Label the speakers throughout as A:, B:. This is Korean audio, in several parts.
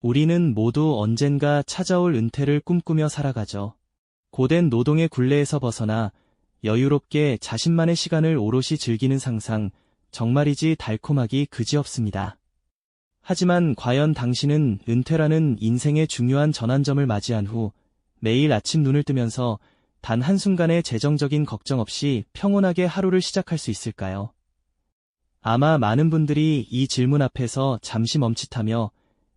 A: 우리는 모두 언젠가 찾아올 은퇴를 꿈꾸며 살아가죠. 고된 노동의 굴레에서 벗어나 여유롭게 자신만의 시간을 오롯이 즐기는 상상, 정말이지 달콤하기 그지없습니다. 하지만 과연 당신은 은퇴라는 인생의 중요한 전환점을 맞이한 후 매일 아침 눈을 뜨면서 단 한순간의 재정적인 걱정 없이 평온하게 하루를 시작할 수 있을까요? 아마 많은 분들이 이 질문 앞에서 잠시 멈칫하며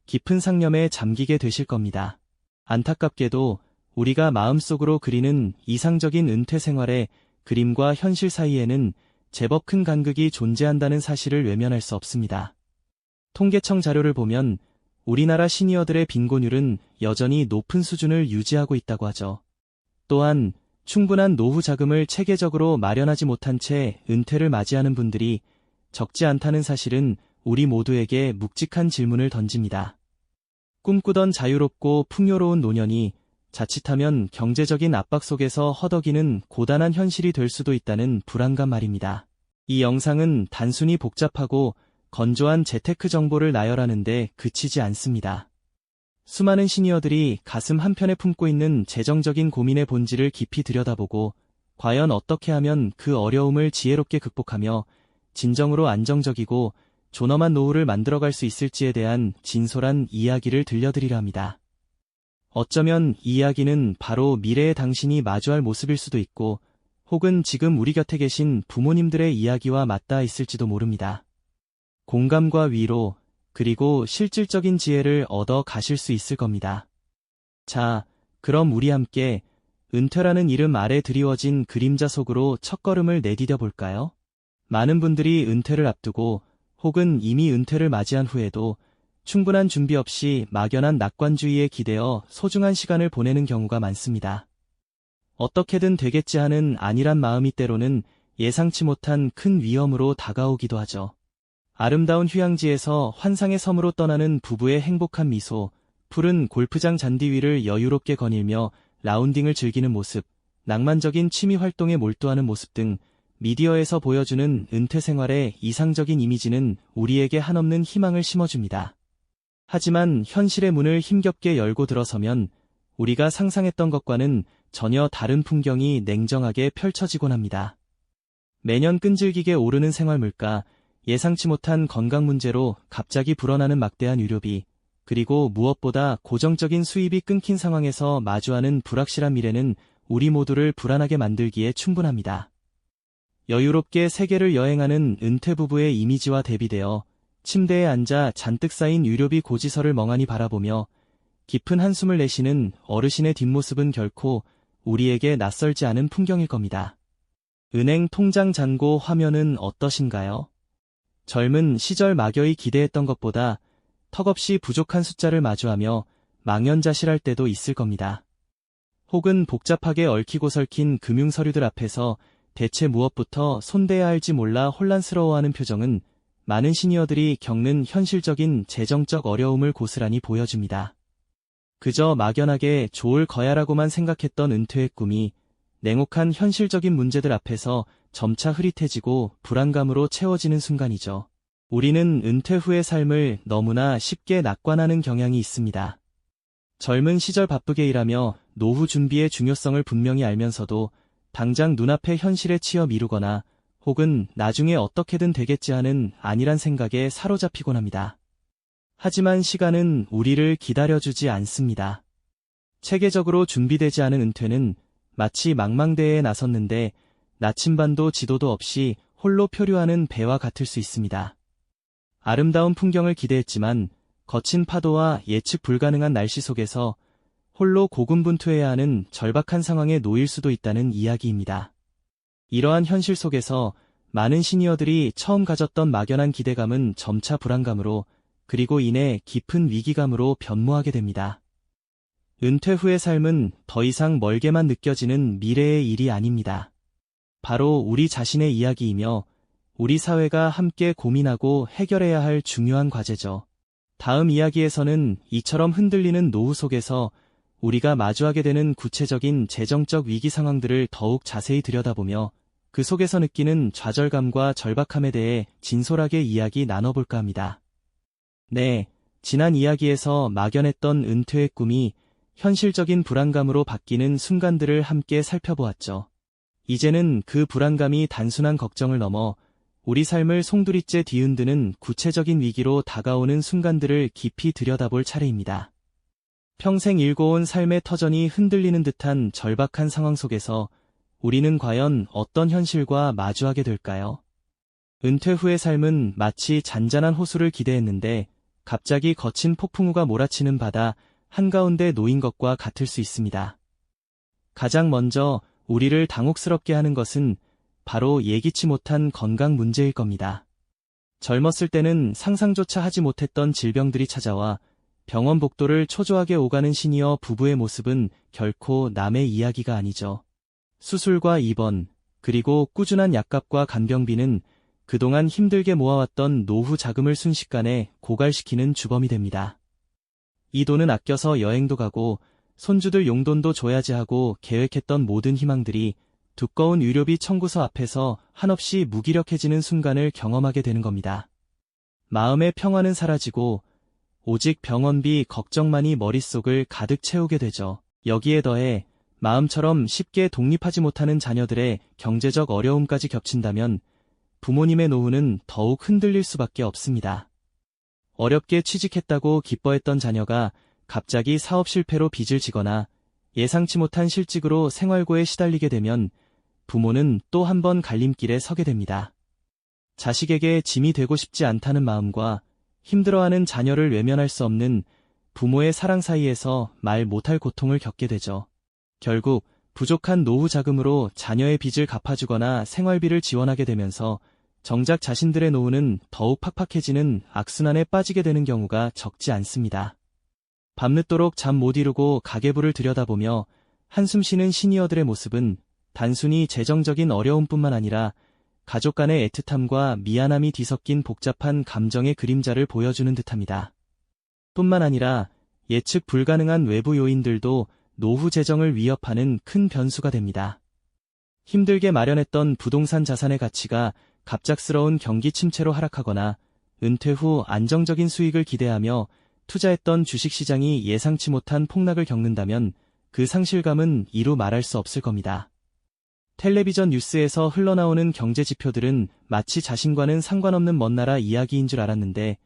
A: 깊은 상념에 잠기게 되실 겁니다. 안타깝게도 우리가 마음속으로 그리는 이상적인 은퇴 생활의 그림과 현실 사이에는 제법 큰 간극이 존재한다는 사실을 외면할 수 없습니다. 통계청 자료를 보면 우리나라 시니어들의 빈곤율은 여전히 높은 수준을 유지하고 있다고 하죠. 또한 충분한 노후 자금을 체계적으로 마련하지 못한 채 은퇴를 맞이하는 분들이 적지 않다는 사실은 우리 모두에게 묵직한 질문을 던집니다. 꿈꾸던 자유롭고 풍요로운 노년이 자칫하면 경제적인 압박 속에서 허덕이는 고단한 현실이 될 수도 있다는 불안감 말입니다. 이 영상은 단순히 복잡하고 건조한 재테크 정보를 나열하는데 그치지 않습니다. 수많은 시니어들이 가슴 한편에 품고 있는 재정적인 고민의 본질을 깊이 들여다보고 과연 어떻게 하면 그 어려움을 지혜롭게 극복하며 진정으로 안정적이고 존엄한 노후를 만들어갈 수 있을지에 대한 진솔한 이야기를 들려드리려 합니다. 어쩌면 이 이야기는 바로 미래의 당신이 마주할 모습일 수도 있고 혹은 지금 우리 곁에 계신 부모님들의 이야기와 맞닿아 있을지도 모릅니다. 공감과 위로, 그리고 실질적인 지혜를 얻어 가실 수 있을 겁니다. 자, 그럼 우리 함께 은퇴라는 이름 아래 드리워진 그림자 속으로 첫걸음을 내디뎌 볼까요? 많은 분들이 은퇴를 앞두고 혹은 이미 은퇴를 맞이한 후에도 충분한 준비 없이 막연한 낙관주의에 기대어 소중한 시간을 보내는 경우가 많습니다. 어떻게든 되겠지 하는 안일한 마음이 때로는 예상치 못한 큰 위험으로 다가오기도 하죠. 아름다운 휴양지에서 환상의 섬으로 떠나는 부부의 행복한 미소, 푸른 골프장 잔디 위를 여유롭게 거닐며 라운딩을 즐기는 모습, 낭만적인 취미 활동에 몰두하는 모습 등 미디어에서 보여주는 은퇴 생활의 이상적인 이미지는 우리에게 한없는 희망을 심어줍니다. 하지만 현실의 문을 힘겹게 열고 들어서면 우리가 상상했던 것과는 전혀 다른 풍경이 냉정하게 펼쳐지곤 합니다. 매년 끈질기게 오르는 생활물가, 예상치 못한 건강 문제로 갑자기 불어나는 막대한 의료비, 그리고 무엇보다 고정적인 수입이 끊긴 상황에서 마주하는 불확실한 미래는 우리 모두를 불안하게 만들기에 충분합니다. 여유롭게 세계를 여행하는 은퇴 부부의 이미지와 대비되어 침대에 앉아 잔뜩 쌓인 의료비 고지서를 멍하니 바라보며 깊은 한숨을 내쉬는 어르신의 뒷모습은 결코 우리에게 낯설지 않은 풍경일 겁니다. 은행 통장 잔고 화면은 어떠신가요? 젊은 시절 막연히 기대했던 것보다 턱없이 부족한 숫자를 마주하며 망연자실할 때도 있을 겁니다. 혹은 복잡하게 얽히고 설킨 금융서류들 앞에서 대체 무엇부터 손대야 할지 몰라 혼란스러워하는 표정은 많은 시니어들이 겪는 현실적인 재정적 어려움을 고스란히 보여줍니다. 그저 막연하게 좋을 거야라고만 생각했던 은퇴의 꿈이 냉혹한 현실적인 문제들 앞에서 점차 흐릿해지고 불안감으로 채워지는 순간이죠. 우리는 은퇴 후의 삶을 너무나 쉽게 낙관하는 경향이 있습니다. 젊은 시절 바쁘게 일하며 노후 준비의 중요성을 분명히 알면서도 당장 눈앞의 현실에 치여 미루거나 혹은 나중에 어떻게든 되겠지 하는 안일한 생각에 사로잡히곤 합니다. 하지만 시간은 우리를 기다려주지 않습니다. 체계적으로 준비되지 않은 은퇴는 마치 망망대해에 나섰는데 나침반도 지도도 없이 홀로 표류하는 배와 같을 수 있습니다. 아름다운 풍경을 기대했지만 거친 파도와 예측 불가능한 날씨 속에서 홀로 고군분투해야 하는 절박한 상황에 놓일 수도 있다는 이야기입니다. 이러한 현실 속에서 많은 시니어들이 처음 가졌던 막연한 기대감은 점차 불안감으로 그리고 이내 깊은 위기감으로 변모하게 됩니다. 은퇴 후의 삶은 더 이상 멀게만 느껴지는 미래의 일이 아닙니다. 바로 우리 자신의 이야기이며 우리 사회가 함께 고민하고 해결해야 할 중요한 과제죠. 다음 이야기에서는 이처럼 흔들리는 노후 속에서 우리가 마주하게 되는 구체적인 재정적 위기 상황들을 더욱 자세히 들여다보며 그 속에서 느끼는 좌절감과 절박함에 대해 진솔하게 이야기 나눠볼까 합니다. 네, 지난 이야기에서 막연했던 은퇴의 꿈이 현실적인 불안감으로 바뀌는 순간들을 함께 살펴보았죠. 이제는 그 불안감이 단순한 걱정을 넘어 우리 삶을 송두리째 뒤흔드는 구체적인 위기로 다가오는 순간들을 깊이 들여다볼 차례입니다. 평생 일궈온 삶의 터전이 흔들리는 듯한 절박한 상황 속에서 우리는 과연 어떤 현실과 마주하게 될까요? 은퇴 후의 삶은 마치 잔잔한 호수를 기대했는데 갑자기 거친 폭풍우가 몰아치는 바다 한가운데 놓인 것과 같을 수 있습니다. 가장 먼저 우리를 당혹스럽게 하는 것은 바로 예기치 못한 건강 문제일 겁니다. 젊었을 때는 상상조차 하지 못했던 질병들이 찾아와 병원 복도를 초조하게 오가는 시니어 부부의 모습은 결코 남의 이야기가 아니죠. 수술과 입원, 그리고 꾸준한 약값과 간병비는 그동안 힘들게 모아왔던 노후 자금을 순식간에 고갈시키는 주범이 됩니다. 이 돈은 아껴서 여행도 가고 손주들 용돈도 줘야지 하고 계획했던 모든 희망들이 두꺼운 의료비 청구서 앞에서 한없이 무기력해지는 순간을 경험하게 되는 겁니다. 마음의 평화는 사라지고 오직 병원비 걱정만이 머릿속을 가득 채우게 되죠. 여기에 더해 마음처럼 쉽게 독립하지 못하는 자녀들의 경제적 어려움까지 겹친다면 부모님의 노후는 더욱 흔들릴 수밖에 없습니다. 어렵게 취직했다고 기뻐했던 자녀가 갑자기 사업 실패로 빚을 지거나 예상치 못한 실직으로 생활고에 시달리게 되면 부모는 또 한 번 갈림길에 서게 됩니다. 자식에게 짐이 되고 싶지 않다는 마음과 힘들어하는 자녀를 외면할 수 없는 부모의 사랑 사이에서 말 못할 고통을 겪게 되죠. 결국 부족한 노후 자금으로 자녀의 빚을 갚아주거나 생활비를 지원하게 되면서 정작 자신들의 노후는 더욱 팍팍해지는 악순환에 빠지게 되는 경우가 적지 않습니다. 밤늦도록 잠 못 이루고 가계부를 들여다보며 한숨 쉬는 시니어들의 모습은 단순히 재정적인 어려움뿐만 아니라 가족 간의 애틋함과 미안함이 뒤섞인 복잡한 감정의 그림자를 보여주는 듯합니다. 뿐만 아니라 예측 불가능한 외부 요인들도 노후 재정을 위협하는 큰 변수가 됩니다. 힘들게 마련했던 부동산 자산의 가치가 갑작스러운 경기 침체로 하락하거나 은퇴 후 안정적인 수익을 기대하며 투자했던 주식시장이 예상치 못한 폭락을 겪는다면 그 상실감은 이루 말할 수 없을 겁니다. 텔레비전 뉴스에서 흘러나오는 경제 지표들은 마치 자신과는 상관없는 먼 나라 이야기인 줄 알았는데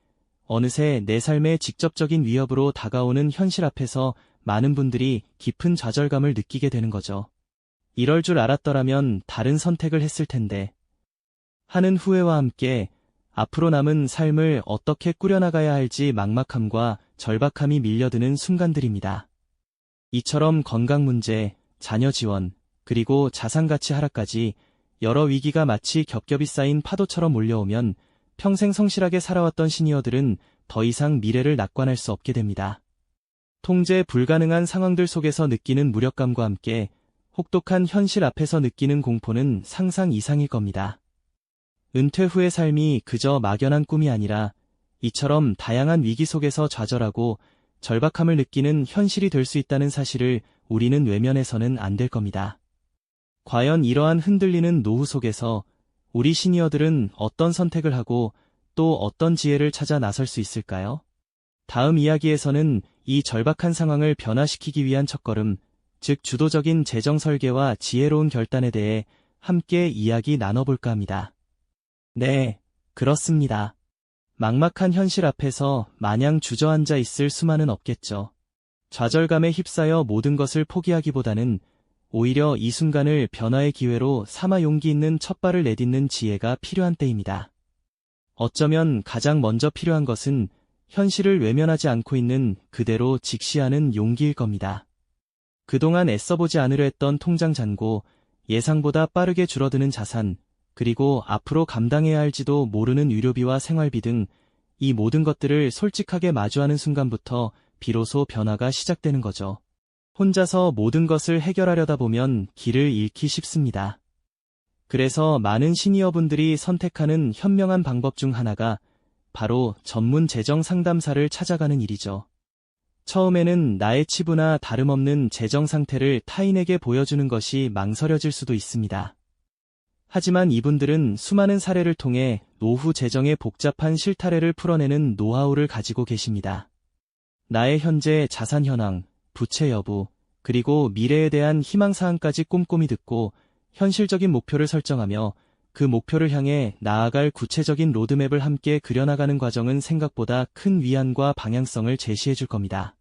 A: 어느새 내 삶의 직접적인 위협으로 다가오는 현실 앞에서 많은 분들이 깊은 좌절감을 느끼게 되는 거죠. 이럴 줄 알았더라면 다른 선택을 했을 텐데 하는 후회와 함께 앞으로 남은 삶을 어떻게 꾸려나가야 할지 막막함과 절박함이 밀려드는 순간들입니다. 이처럼 건강 문제, 자녀 지원, 그리고 자산가치 하락까지 여러 위기가 마치 겹겹이 쌓인 파도처럼 몰려오면 평생 성실하게 살아왔던 시니어들은 더 이상 미래를 낙관할 수 없게 됩니다. 통제 불가능한 상황들 속에서 느끼는 무력감과 함께 혹독한 현실 앞에서 느끼는 공포는 상상 이상일 겁니다. 은퇴 후의 삶이 그저 막연한 꿈이 아니라 이처럼 다양한 위기 속에서 좌절하고 절박함을 느끼는 현실이 될 수 있다는 사실을 우리는 외면해서는 안 될 겁니다. 과연 이러한 흔들리는 노후 속에서 우리 시니어들은 어떤 선택을 하고 또 어떤 지혜를 찾아 나설 수 있을까요? 다음 이야기에서는 이 절박한 상황을 변화시키기 위한 첫걸음, 즉 주도적인 재정 설계와 지혜로운 결단에 대해 함께 이야기 나눠볼까 합니다. 네, 그렇습니다. 막막한 현실 앞에서 마냥 주저앉아 있을 수만은 없겠죠. 좌절감에 휩싸여 모든 것을 포기하기보다는 오히려 이 순간을 변화의 기회로 삼아 용기 있는 첫발을 내딛는 지혜가 필요한 때입니다. 어쩌면 가장 먼저 필요한 것은 현실을 외면하지 않고 있는 그대로 직시하는 용기일 겁니다. 그동안 애써보지 않으려 했던 통장 잔고, 예상보다 빠르게 줄어드는 자산, 그리고 앞으로 감당해야 할지도 모르는 의료비와 생활비 등 이 모든 것들을 솔직하게 마주하는 순간부터 비로소 변화가 시작되는 거죠. 혼자서 모든 것을 해결하려다 보면 길을 잃기 쉽습니다. 그래서 많은 시니어분들이 선택하는 현명한 방법 중 하나가 바로 전문 재정 상담사를 찾아가는 일이죠. 처음에는 나의 치부나 다름없는 재정 상태를 타인에게 보여주는 것이 망설여질 수도 있습니다. 하지만 이분들은 수많은 사례를 통해 노후 재정의 복잡한 실타래를 풀어내는 노하우를 가지고 계십니다. 나의 현재 자산 현황, 부채 여부, 그리고 미래에 대한 희망사항까지 꼼꼼히 듣고 현실적인 목표를 설정하며 그 목표를 향해 나아갈 구체적인 로드맵을 함께 그려나가는 과정은 생각보다 큰 위안과 방향성을 제시해 줄 겁니다.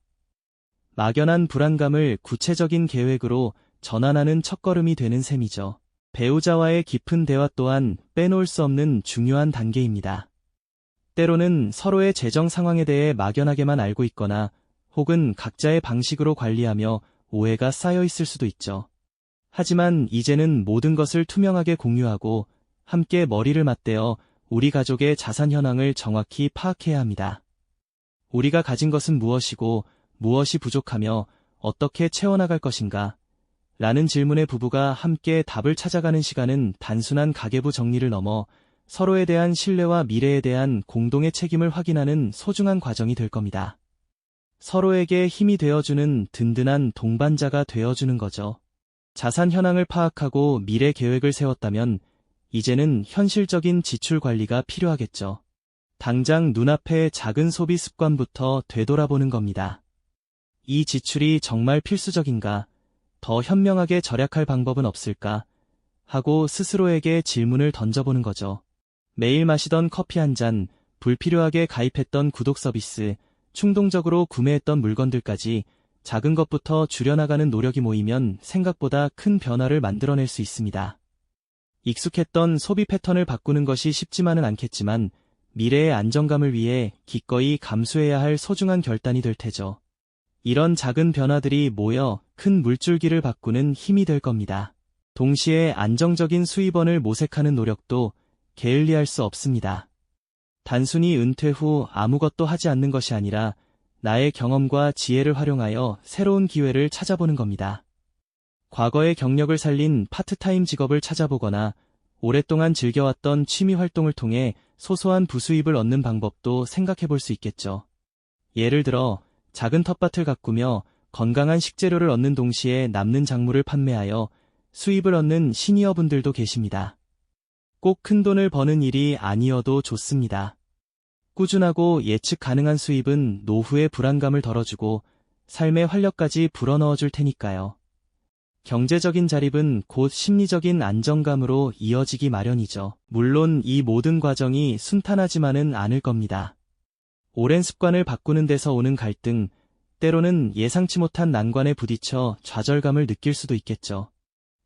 A: 막연한 불안감을 구체적인 계획으로 전환하는 첫걸음이 되는 셈이죠. 배우자와의 깊은 대화 또한 빼놓을 수 없는 중요한 단계입니다. 때로는 서로의 재정 상황에 대해 막연하게만 알고 있거나 혹은 각자의 방식으로 관리하며 오해가 쌓여 있을 수도 있죠. 하지만 이제는 모든 것을 투명하게 공유하고 함께 머리를 맞대어 우리 가족의 자산 현황을 정확히 파악해야 합니다. 우리가 가진 것은 무엇이고 무엇이 부족하며 어떻게 채워나갈 것인가? 라는 질문에 부부가 함께 답을 찾아가는 시간은 단순한 가계부 정리를 넘어 서로에 대한 신뢰와 미래에 대한 공동의 책임을 확인하는 소중한 과정이 될 겁니다. 서로에게 힘이 되어주는 든든한 동반자가 되어주는 거죠. 자산 현황을 파악하고 미래 계획을 세웠다면 이제는 현실적인 지출 관리가 필요하겠죠. 당장 눈앞의 작은 소비 습관부터 되돌아보는 겁니다. 이 지출이 정말 필수적인가? 더 현명하게 절약할 방법은 없을까? 하고 스스로에게 질문을 던져보는 거죠. 매일 마시던 커피 한 잔, 불필요하게 가입했던 구독 서비스, 충동적으로 구매했던 물건들까지 작은 것부터 줄여나가는 노력이 모이면 생각보다 큰 변화를 만들어낼 수 있습니다. 익숙했던 소비 패턴을 바꾸는 것이 쉽지만은 않겠지만 미래의 안정감을 위해 기꺼이 감수해야 할 소중한 결단이 될 테죠. 이런 작은 변화들이 모여 큰 물줄기를 바꾸는 힘이 될 겁니다. 동시에 안정적인 수입원을 모색하는 노력도 게을리할 수 없습니다. 단순히 은퇴 후 아무것도 하지 않는 것이 아니라 나의 경험과 지혜를 활용하여 새로운 기회를 찾아보는 겁니다. 과거의 경력을 살린 파트타임 직업을 찾아보거나 오랫동안 즐겨왔던 취미 활동을 통해 소소한 부수입을 얻는 방법도 생각해 볼 수 있겠죠. 예를 들어 작은 텃밭을 가꾸며 건강한 식재료를 얻는 동시에 남는 작물을 판매하여 수입을 얻는 시니어분들도 계십니다. 꼭 큰 돈을 버는 일이 아니어도 좋습니다. 꾸준하고 예측 가능한 수입은 노후의 불안감을 덜어주고 삶의 활력까지 불어넣어 줄 테니까요. 경제적인 자립은 곧 심리적인 안정감으로 이어지기 마련이죠. 물론 이 모든 과정이 순탄하지만은 않을 겁니다. 오랜 습관을 바꾸는 데서 오는 갈등, 때로는 예상치 못한 난관에 부딪혀 좌절감을 느낄 수도 있겠죠.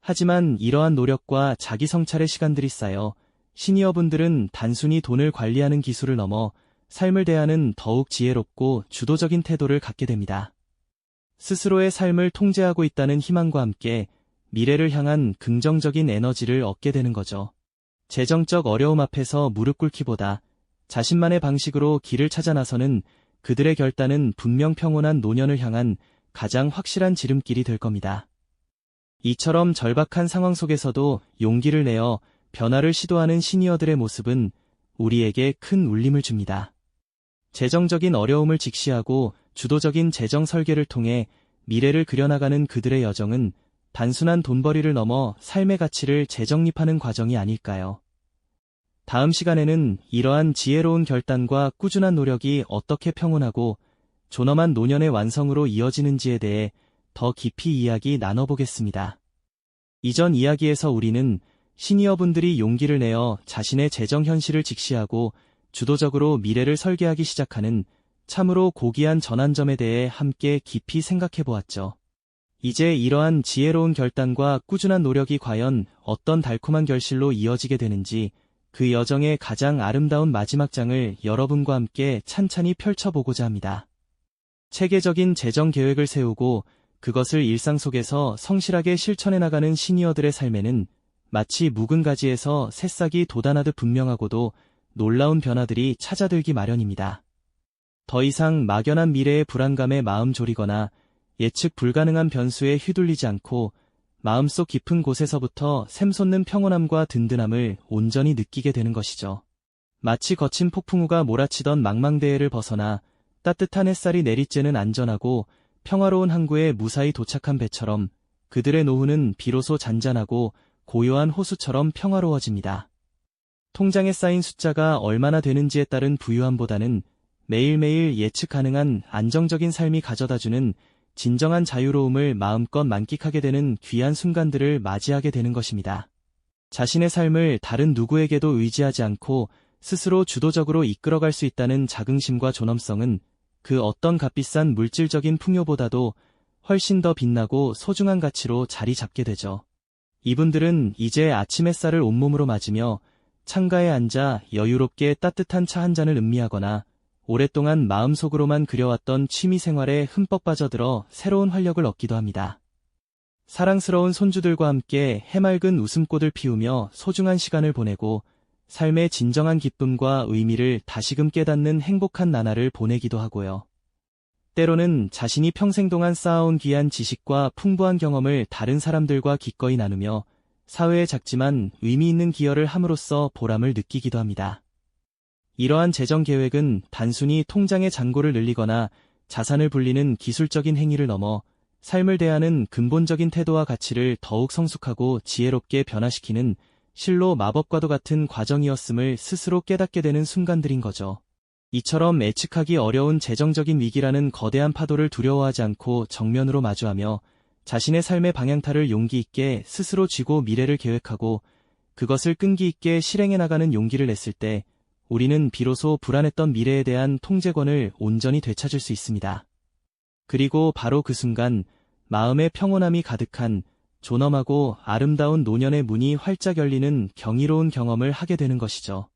A: 하지만 이러한 노력과 자기 성찰의 시간들이 쌓여 시니어분들은 단순히 돈을 관리하는 기술을 넘어 삶을 대하는 더욱 지혜롭고 주도적인 태도를 갖게 됩니다. 스스로의 삶을 통제하고 있다는 희망과 함께 미래를 향한 긍정적인 에너지를 얻게 되는 거죠. 재정적 어려움 앞에서 무릎 꿇기보다 자신만의 방식으로 길을 찾아 나서는 그들의 결단은 분명 평온한 노년을 향한 가장 확실한 지름길이 될 겁니다. 이처럼 절박한 상황 속에서도 용기를 내어 변화를 시도하는 시니어들의 모습은 우리에게 큰 울림을 줍니다. 재정적인 어려움을 직시하고 주도적인 재정 설계를 통해 미래를 그려나가는 그들의 여정은 단순한 돈벌이를 넘어 삶의 가치를 재정립하는 과정이 아닐까요? 다음 시간에는 이러한 지혜로운 결단과 꾸준한 노력이 어떻게 평온하고 존엄한 노년의 완성으로 이어지는지에 대해 더 깊이 이야기 나눠보겠습니다. 이전 이야기에서 우리는 시니어분들이 용기를 내어 자신의 재정 현실을 직시하고 주도적으로 미래를 설계하기 시작하는 참으로 고귀한 전환점에 대해 함께 깊이 생각해보았죠. 이제 이러한 지혜로운 결단과 꾸준한 노력이 과연 어떤 달콤한 결실로 이어지게 되는지 그 여정의 가장 아름다운 마지막 장을 여러분과 함께 찬찬히 펼쳐보고자 합니다. 체계적인 재정 계획을 세우고 그것을 일상 속에서 성실하게 실천해 나가는 시니어들의 삶에는 마치 묵은 가지에서 새싹이 돋아나듯 분명하고도 놀라운 변화들이 찾아들기 마련입니다. 더 이상 막연한 미래의 불안감에 마음 졸이거나 예측 불가능한 변수에 휘둘리지 않고 마음속 깊은 곳에서부터 샘솟는 평온함과 든든함을 온전히 느끼게 되는 것이죠. 마치 거친 폭풍우가 몰아치던 망망대해를 벗어나 따뜻한 햇살이 내리쬐는 안전하고 평화로운 항구에 무사히 도착한 배처럼 그들의 노후는 비로소 잔잔하고 고요한 호수처럼 평화로워집니다. 통장에 쌓인 숫자가 얼마나 되는지에 따른 부유함보다는 매일매일 예측 가능한 안정적인 삶이 가져다주는 진정한 자유로움을 마음껏 만끽하게 되는 귀한 순간들을 맞이하게 되는 것입니다. 자신의 삶을 다른 누구에게도 의지하지 않고 스스로 주도적으로 이끌어갈 수 있다는 자긍심과 존엄성은 그 어떤 값비싼 물질적인 풍요보다도 훨씬 더 빛나고 소중한 가치로 자리 잡게 되죠. 이분들은 이제 아침 햇살을 온몸으로 맞으며 창가에 앉아 여유롭게 따뜻한 차 한 잔을 음미하거나 오랫동안 마음속으로만 그려왔던 취미 생활에 흠뻑 빠져들어 새로운 활력을 얻기도 합니다. 사랑스러운 손주들과 함께 해맑은 웃음꽃을 피우며 소중한 시간을 보내고 삶의 진정한 기쁨과 의미를 다시금 깨닫는 행복한 나날을 보내기도 하고요. 때로는 자신이 평생 동안 쌓아온 귀한 지식과 풍부한 경험을 다른 사람들과 기꺼이 나누며 사회에 작지만 의미 있는 기여를 함으로써 보람을 느끼기도 합니다. 이러한 재정 계획은 단순히 통장의 잔고를 늘리거나 자산을 불리는 기술적인 행위를 넘어 삶을 대하는 근본적인 태도와 가치를 더욱 성숙하고 지혜롭게 변화시키는 실로 마법과도 같은 과정이었음을 스스로 깨닫게 되는 순간들인 거죠. 이처럼 예측하기 어려운 재정적인 위기라는 거대한 파도를 두려워하지 않고 정면으로 마주하며 자신의 삶의 방향타를 용기 있게 스스로 쥐고 미래를 계획하고 그것을 끈기 있게 실행해 나가는 용기를 냈을 때 우리는 비로소 불안했던 미래에 대한 통제권을 온전히 되찾을 수 있습니다. 그리고 바로 그 순간 마음의 평온함이 가득한 존엄하고 아름다운 노년의 문이 활짝 열리는 경이로운 경험을 하게 되는 것이죠.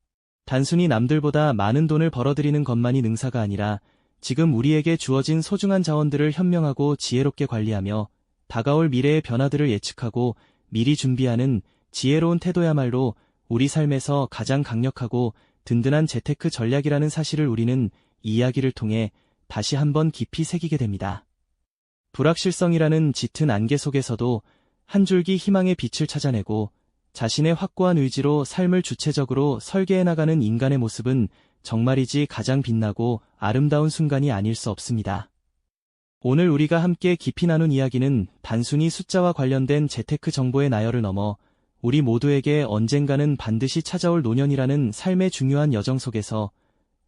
A: 단순히 남들보다 많은 돈을 벌어들이는 것만이 능사가 아니라 지금 우리에게 주어진 소중한 자원들을 현명하고 지혜롭게 관리하며 다가올 미래의 변화들을 예측하고 미리 준비하는 지혜로운 태도야말로 우리 삶에서 가장 강력하고 든든한 재테크 전략이라는 사실을 우리는 이 이야기를 통해 다시 한번 깊이 새기게 됩니다. 불확실성이라는 짙은 안개 속에서도 한 줄기 희망의 빛을 찾아내고 자신의 확고한 의지로 삶을 주체적으로 설계해 나가는 인간의 모습은 정말이지 가장 빛나고 아름다운 순간이 아닐 수 없습니다. 오늘 우리가 함께 깊이 나눈 이야기는 단순히 숫자와 관련된 재테크 정보의 나열을 넘어 우리 모두에게 언젠가는 반드시 찾아올 노년이라는 삶의 중요한 여정 속에서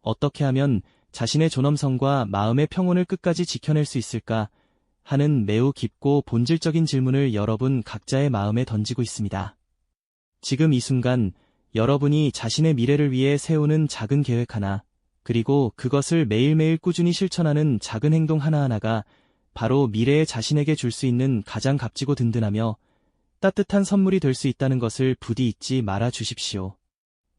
A: 어떻게 하면 자신의 존엄성과 마음의 평온을 끝까지 지켜낼 수 있을까 하는 매우 깊고 본질적인 질문을 여러분 각자의 마음에 던지고 있습니다. 지금 이 순간 여러분이 자신의 미래를 위해 세우는 작은 계획 하나, 그리고 그것을 매일매일 꾸준히 실천하는 작은 행동 하나하나가 바로 미래의 자신에게 줄 수 있는 가장 값지고 든든하며 따뜻한 선물이 될 수 있다는 것을 부디 잊지 말아 주십시오.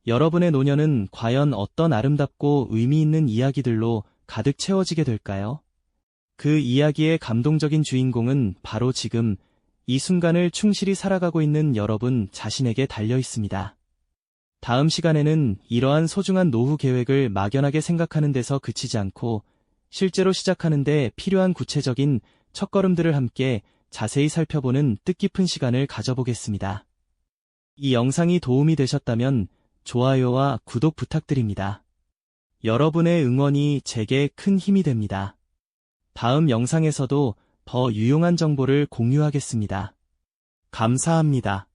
A: 여러분의 노년은 과연 어떤 아름답고 의미 있는 이야기들로 가득 채워지게 될까요? 그 이야기의 감동적인 주인공은 바로 지금 이 순간을 충실히 살아가고 있는 여러분 자신에게 달려 있습니다. 다음 시간에는 이러한 소중한 노후 계획을 막연하게 생각하는 데서 그치지 않고 실제로 시작하는 데 필요한 구체적인 첫걸음들을 함께 자세히 살펴보는 뜻깊은 시간을 가져보겠습니다. 이 영상이 도움이 되셨다면 좋아요와 구독 부탁드립니다. 여러분의 응원이 제게 큰 힘이 됩니다. 다음 영상에서도 더 유용한 정보를 공유하겠습니다. 감사합니다.